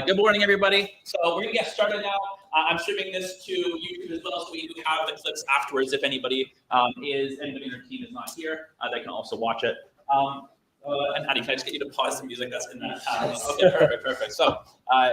Good morning, everybody. So we're gonna get started now. I'm streaming this to YouTube as well, so we do have the clips afterwards. If anybody in your team is not here, they can also watch it. And Hattie, can I just get you to pause the music that's in that tab? Okay, perfect. So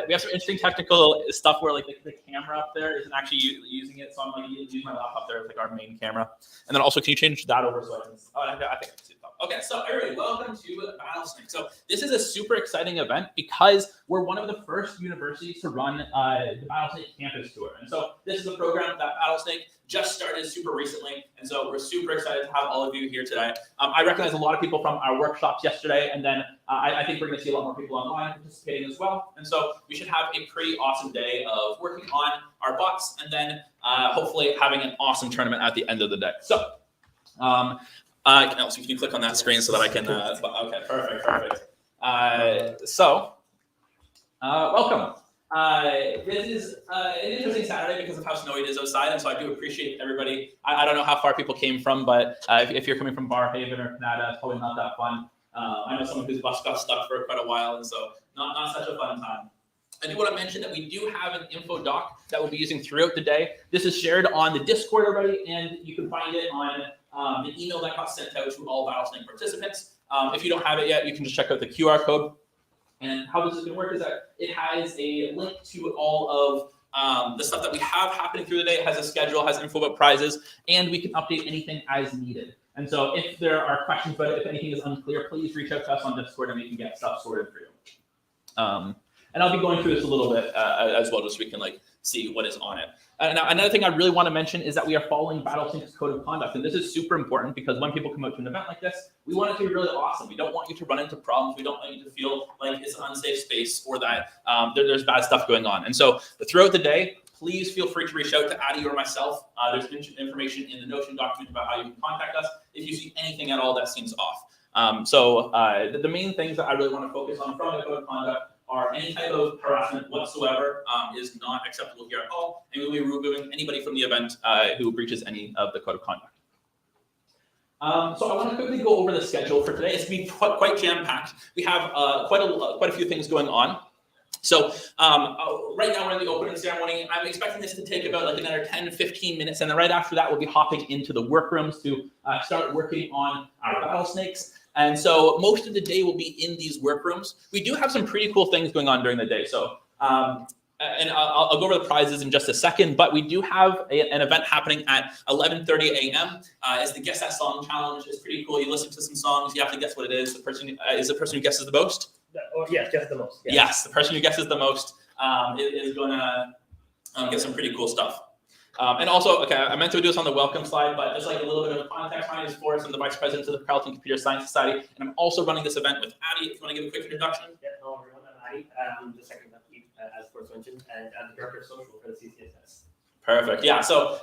we have some interesting technical stuff where like the camera up there isn't actually using it, so I'm like using my laptop there as like our main camera. And then also, can you change that over so I can? Oh, I think I can see it. Okay, so everybody, welcome to Battlesnake. So this is a super exciting event because we're one of the first universities to run the Battlesnake campus tour. And so this is a program that Battlesnake just started super recently. And so we're super excited to have all of you here today. I recognize a lot of people from our workshops yesterday, and then I think we're going to see a lot more people online participating as well. And so we should have a pretty awesome day of working on our bots and then hopefully having an awesome tournament at the end of the day. So can you click on that screen so that I can, okay, perfect. Welcome. This is an interesting Saturday because of how snowy it is outside, and so I do appreciate everybody. I don't know how far people came from, but if you're coming from Barhaven or Canada, it's probably not that fun. I know someone whose bus got stuck for quite a while, and so not such a fun time. I do want to mention that we do have an info doc that we'll be using throughout the day. This is shared on the Discord already, and you can find it on the email that got sent out to all Battlesnake participants. If you don't have it yet, you can just check out the QR code. And how this is going to work is that it has a link to all of the stuff that we have happening through the day. It has a schedule, has info about prizes, and we can update anything as needed. And so if there are questions about it, if anything is unclear, please reach out to us on Discord and we can get stuff sorted for you. And I'll be going through this a little bit as well, just so we can see what is on it. Now, another thing I really want to mention is that we are following Battlesnake's code of conduct, and this is super important because when people come out to an event like this, we want it to be really awesome. We don't want you to run into problems. We don't want you to feel like it's an unsafe space or that there's bad stuff going on. And so throughout the day, please feel free to reach out to Addie or myself. There's information in the Notion document about how you can contact us if you see anything at all that seems off. The main things that I really want to focus on from the code of conduct are any type of harassment whatsoever is not acceptable here at all, and we'll be removing anybody from the event who breaches any of the code of conduct. So I want to quickly go over the schedule for today. It's going to be quite jam-packed. We have quite a few things going on. So right now we're in the opening ceremony. I'm expecting this to take about another 10 to 15 minutes, and then right after that we'll be hopping into the workrooms to start working on our Battlesnakes. And so most of the day will be in these workrooms. We do have some pretty cool things going on during the day. So, and I'll go over the prizes in just a second, but we do have an event happening at 11:30 a.m. It's the Guess That Song Challenge. It's pretty cool. You listen to some songs. You have to guess what it is. The person is the person who guesses the most. Yes, guess the most. Yes, the person who guesses the most is going to get some pretty cool stuff. And also, okay, I meant to do this on the welcome slide, but just a little bit of context. My name is Forrest. I'm the Vice President of the Carleton Computer Science Society, and I'm also running this event with Addie. If you want to give a quick introduction. Yeah, hello everyone. I'm Addie. I'm the second deputy, as Forrest mentioned, and I'm the Director of Social for the CCSS. Perfect. Yeah. So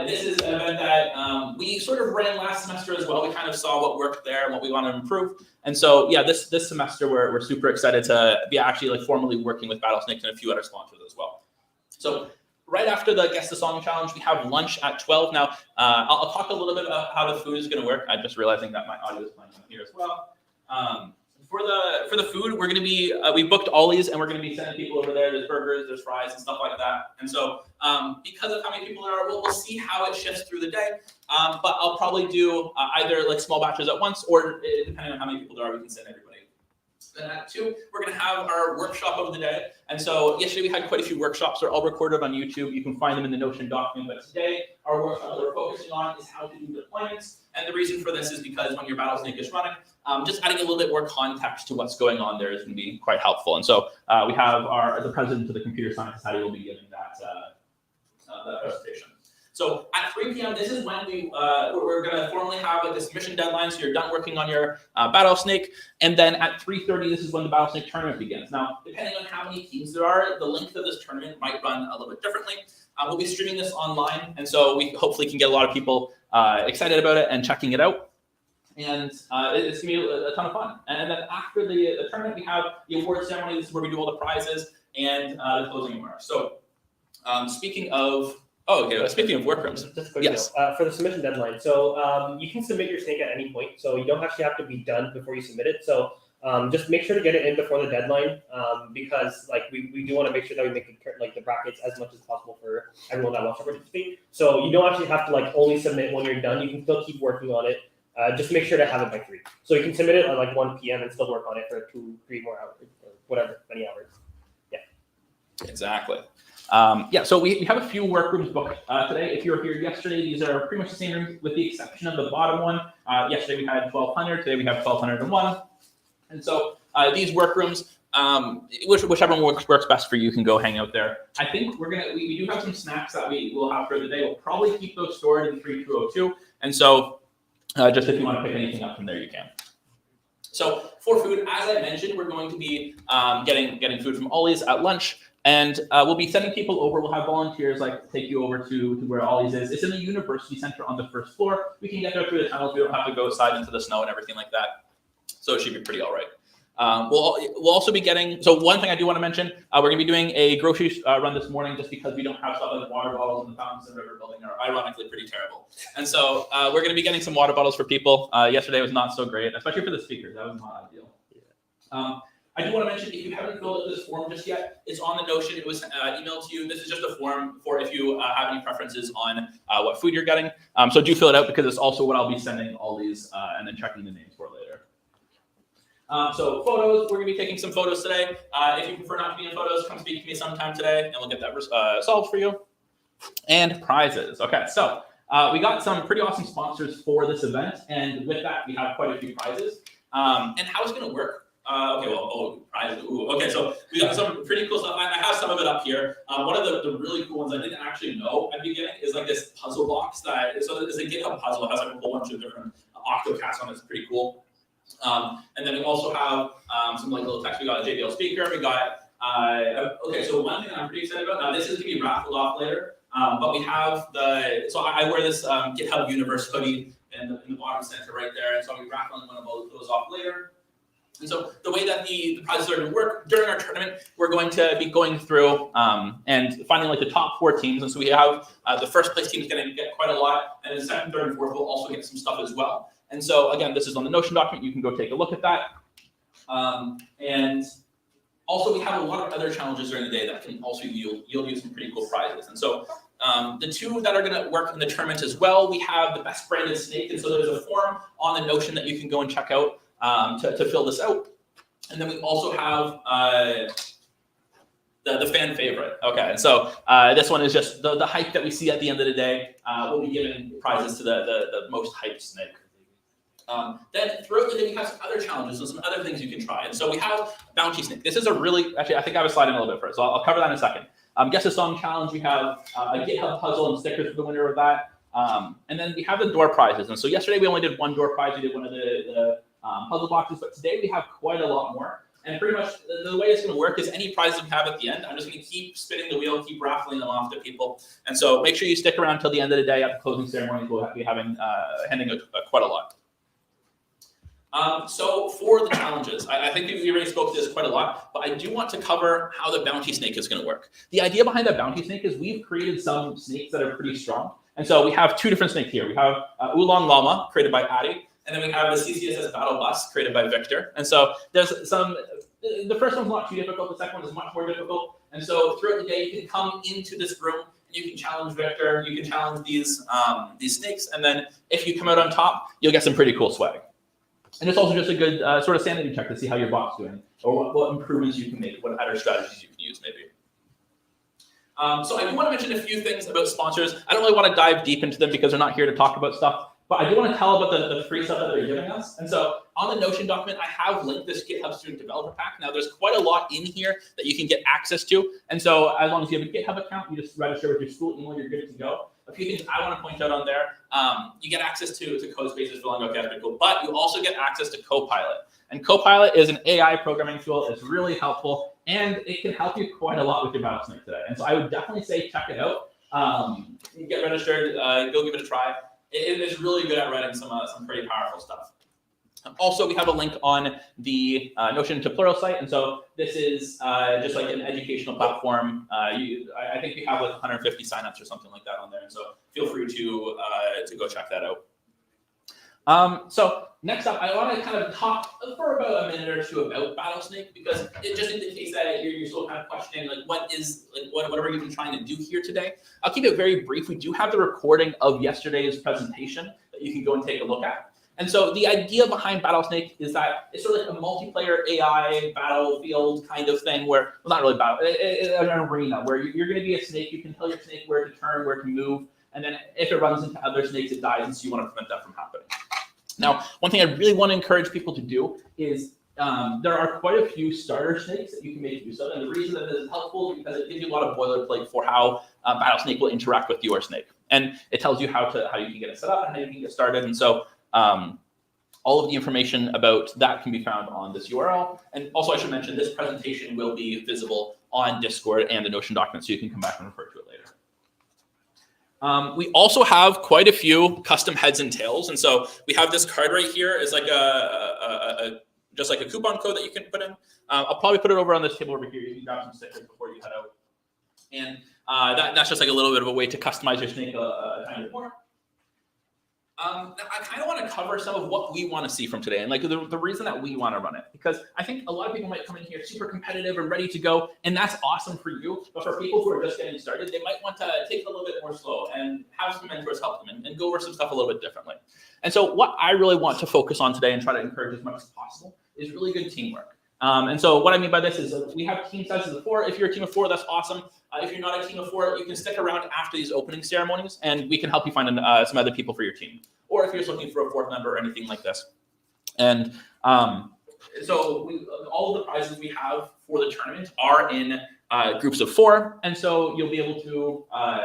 this is an event that we sort of ran last semester as well. We kind of saw what worked there and what we want to improve. And so yeah, this semester we're super excited to be actually formally working with Battlesnake and a few other sponsors as well. So right after the Guess the Song Challenge, we have lunch at 12. Now, I'll talk a little bit about how the food is going to work. I'm just realizing that my audio is playing here as well. For the food, we're going to be, we booked Ollie's, and we're going to be sending people over there. There's burgers, there's fries, and stuff like that. And so because of how many people there are, we'll see how it shifts through the day. But I'll probably do either small batches at once, or depending on how many people there are, we can send everybody. Then at 2, we're going to have our workshop of the day. And so yesterday we had quite a few workshops. They're all recorded on YouTube. You can find them in the Notion document. But today, our workshop that we're focusing on is how to do deployments. And the reason for this is because when your Battlesnake is running, just adding a little bit more context to what's going on there is going to be quite helpful. And so we have the president of the Computer Science Society will be giving that presentation. So at 3 p.m., this is when we're going to formally have this mission deadline. So you're done working on your Battlesnake. And then at 3:30, this is when the Battlesnake tournament begins. Now, depending on how many teams there are, the length of this tournament might run a little bit differently. We'll be streaming this online. And so we hopefully can get a lot of people excited about it and checking it out. And it's going to be a ton of fun. And then after the tournament, we have the award ceremony. This is where we do all the prizes and the closing remarks. So speaking of speaking of workrooms, just quick yes. For the submission deadline, so you can submit your snake at any point. So you don't actually have to be done before you submit it. So Just make sure to get it in before the deadline, because like we do want to make sure that we make the brackets as much as possible for everyone that wants to participate. So you don't actually have to like only submit when you're done. You can still keep working on it. Just make sure to have it by 3. So you can submit it at like 1 p.m. and still work on it for 2-3 more hours or whatever, many hours. Yeah. Exactly. So we have a few work rooms booked today. If you were here yesterday, these are pretty much the same rooms with the exception of the bottom one. Yesterday we had 1200. Today we have 1201. And so these workrooms, whichever one works best for you, can go hang out there. I think we do have some snacks that we will have for the day. We'll probably keep those stored in 3202. And so just if you want to pick anything up from there, you can. So for food, as I mentioned, we're going to be getting food from Ollie's at lunch. And we'll be sending people over. We'll have volunteers like take you over to where Ollie's is. It's in the University Center on the 1st floor. We can get there through the tunnels. We don't have to go outside into the snow and everything like that. So it should be pretty all right. We'll also be getting, so one thing I do want to mention, we're going to be doing a grocery run this morning just because we don't have stuff like water bottles, and the fountains in the river building are ironically pretty terrible. And so we're going to be getting some water bottles for people. Yesterday was not so great, especially for the speakers. That was not ideal. I do want to mention, if you haven't filled out this form just yet, it's on the Notion. It was emailed to you. This is just a form for if you have any preferences on what food you're getting. So do fill it out because it's also what I'll be sending all these and then checking the names for later. So photos, we're going to be taking some photos today. If you prefer not to be in photos, come speak to me sometime today and we'll get that solved for you. And prizes. Okay, so we got some pretty awesome sponsors for this event. And with that, we have quite a few prizes. And how it's going to work. Prizes. Ooh, okay, so we got some pretty cool stuff. I have some of it up here. One of the really cool ones I didn't actually know I'd be getting is like this puzzle box so it's a GitHub puzzle. It has like a whole bunch of different octocats on it. It's pretty cool. And then we also have some like little text. We got a JBL speaker. We got so one thing I'm pretty excited about. Now this is gonna be raffled off later. But we have so I wear this GitHub Universe hoodie in the bottom center right there, and so I'll be raffling one of those off later. And so the way that the prizes are going to work during our tournament, we're going to be going through and finding like the top 4 teams. And so we have the first place team is going to get quite a lot, and then second, third, and fourth will also get some stuff as well. And so again, this is on the Notion document. You can go take a look at that. And also we have a lot of other challenges during the day that can also yield you some pretty cool prizes. And so the 2 that are going to work in the tournament as well, we have the best branded snake. And so there's a form on the Notion that you can go and check out to fill this out. And then we also have the fan favorite. Okay, and so this one is just the hype that we see at the end of the day. We'll be giving prizes to the most hyped snake. Then throughout the day, we have some other challenges and some other things you can try. And so we have Bounty Snake. This is actually, I think I have a slide in a little bit first, so I'll cover that in a second. Guess a song challenge. We have a GitHub puzzle and stickers for the winner of that. And then we have the door prizes. And so yesterday we only did one door prize. We did one of the puzzle boxes, but today we have quite a lot more. And pretty much the way it's going to work is any prizes we have at the end, I'm just going to keep spinning the wheel, keep raffling them off to people. And so make sure you stick around till the end of the day. At the closing ceremony, we'll be handing out quite a lot. So for the challenges, I think we already spoke to this quite a lot, but I do want to cover how the Bounty Snake is going to work. The idea behind the Bounty Snake is we've created some snakes that are pretty strong. And so we have 2 different snakes here. We have Oolong Llama, created by Addy, and then we have the CCSS Battle Bus, created by Victor. And so there's the first one's not too difficult, the second one is much more difficult. And so throughout the day, you can come into this room, and you can challenge Victor, you can challenge these snakes, and then if you come out on top, you'll get some pretty cool swag. And it's also just a good sort of sanity check to see how your bot's doing, or what improvements you can make, what other strategies you can use maybe. So I do want to mention a few things about sponsors. I don't really want to dive deep into them because they're not here to talk about stuff, but I do want to tell about the free stuff that they're giving us. And so on the Notion document, I have linked this GitHub Student Developer Pack. Now there's quite a lot in here that you can get access to. And so as long as you have a GitHub account, you just register with your school email, you're good to go. A few things I want to point out on there, you get access to code spaces for Long That's pretty cool, but you also get access to Copilot. And Copilot is an AI programming tool. It's really helpful, and it can help you quite a lot with your Battlesnake today. And so I would definitely say check it out. Get registered, go give it a try. It is really good at writing some pretty powerful stuff. Also, we have a link on the Notion to Plural site, and so this is just like an educational platform. I think we have like 150 signups or something like that on there, and so feel free to go check that out. So Next up, I want to kind of talk for about a minute or two about Battlesnake, because it just in the case that you're still kind of questioning like what are we even trying to do here today. I'll keep it very brief. We do have the recording of yesterday's presentation that you can go and take a look at. And so the idea behind Battlesnake is that it's sort of like a multiplayer AI battlefield kind of thing where, well, not really battle, an arena where you're going to be a snake. You can tell your snake where to turn, where to move, and then if it runs into other snakes, it dies, and so you want to prevent that from happening. Now, one thing I really want to encourage people to do is there are quite a few starter snakes that you can make use of, and the reason that this is helpful is because it gives you a lot of boilerplate for how Battlesnake will interact with your snake, and it tells you how you can get it set up and how you can get started. And so all of the information about that can be found on this URL. And also, I should mention this presentation will be visible on Discord and the Notion document, so you can come back and refer to it later. We also have quite a few custom heads and tails, and so we have this card right here is like just like a coupon code that you can put in. I'll probably put it over on this table over here. You can grab some stickers before you head out, and that's just like a little bit of a way to customize your snake a tiny bit more. I kind of want to cover some of what we want to see from today, and like the reason that we want to run it, because I think a lot of people might come in here super competitive and ready to go, and that's awesome for you. But for people who are just getting started, they might want to take it a little bit more slow and have some mentors help them and go over some stuff a little bit differently. And so what I really want to focus on today and try to encourage as much as possible is really good teamwork. And so what I mean by this is we have team sizes of 4. If you're a team of 4, that's awesome. If you're not a team of 4, you can stick around after these opening ceremonies, and we can help you find some other people for your team. Or if you're just looking for a 4th member or anything like this. And so all of the prizes we have for the tournament are in groups of 4. And so you'll be able to,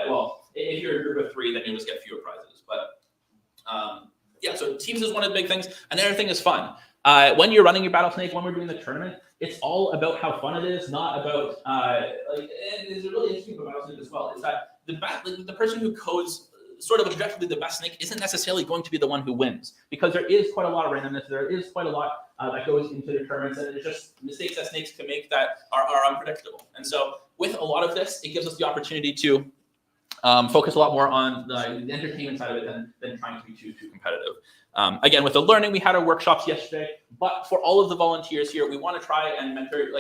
well, if you're a group of 3, then you'll just get fewer prizes. But yeah, so teams is one of the big things. Another thing is fun. When you're running your Battlesnake, when we're doing the tournament, it's all about how fun it is, not about and it's really interesting about Battlesnake as well, is that the person who codes sort of objectively the best snake isn't necessarily going to be the one who wins, because there is quite a lot of randomness. There is quite a lot that goes into the tournaments, and it's just mistakes that snakes can make that are unpredictable. And so with a lot of this, it gives us the opportunity to focus a lot more on the entertainment side of it than trying to be too competitive. Again, with the learning, we had our workshops yesterday, but for all of the volunteers here, we want to try and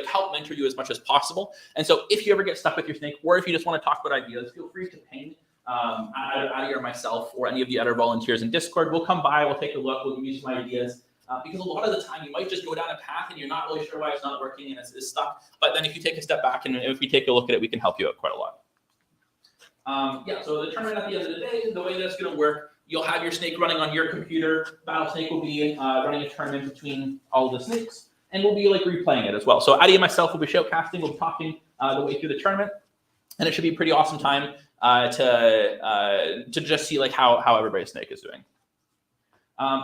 help mentor you as much as possible. And so if you ever get stuck with your snake, or if you just want to talk about ideas, feel free to ping Adi or myself or any of the other volunteers in Discord. We'll come by, we'll take a look, we'll give you some ideas. Because a lot of the time you might just go down a path and you're not really sure why it's not working and it's stuck. But then if you take a step back and if we take a look at it, we can help you out quite a lot. Yeah, so the tournament at the end of the day, the way that's going to work, you'll have your snake running on your computer. Battlesnake will be running a tournament between all the snakes, and we'll be like replaying it as well. So Adi and myself will be shoutcasting, we'll be talking the way through the tournament, and it should be a pretty awesome time to just see like how everybody's snake is doing.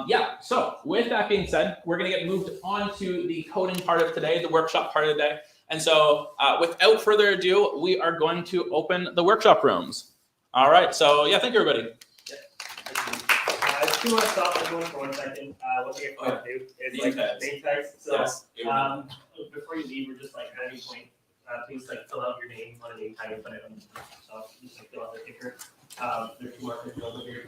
Yeah, so with that being said, we're going to get moved on to the coding part of today, the workshop part of the day. And so without further ado, we are going to open the workshop rooms. All right, so yeah, thank you, everybody. I just want to stop everyone for 1 second. What you're going to do is like name tags. So yes, before you leave, we're just like at any point, please like fill out your name on a name tag and put it on the stuff. Just like fill out the sticker. There's 2 more over here.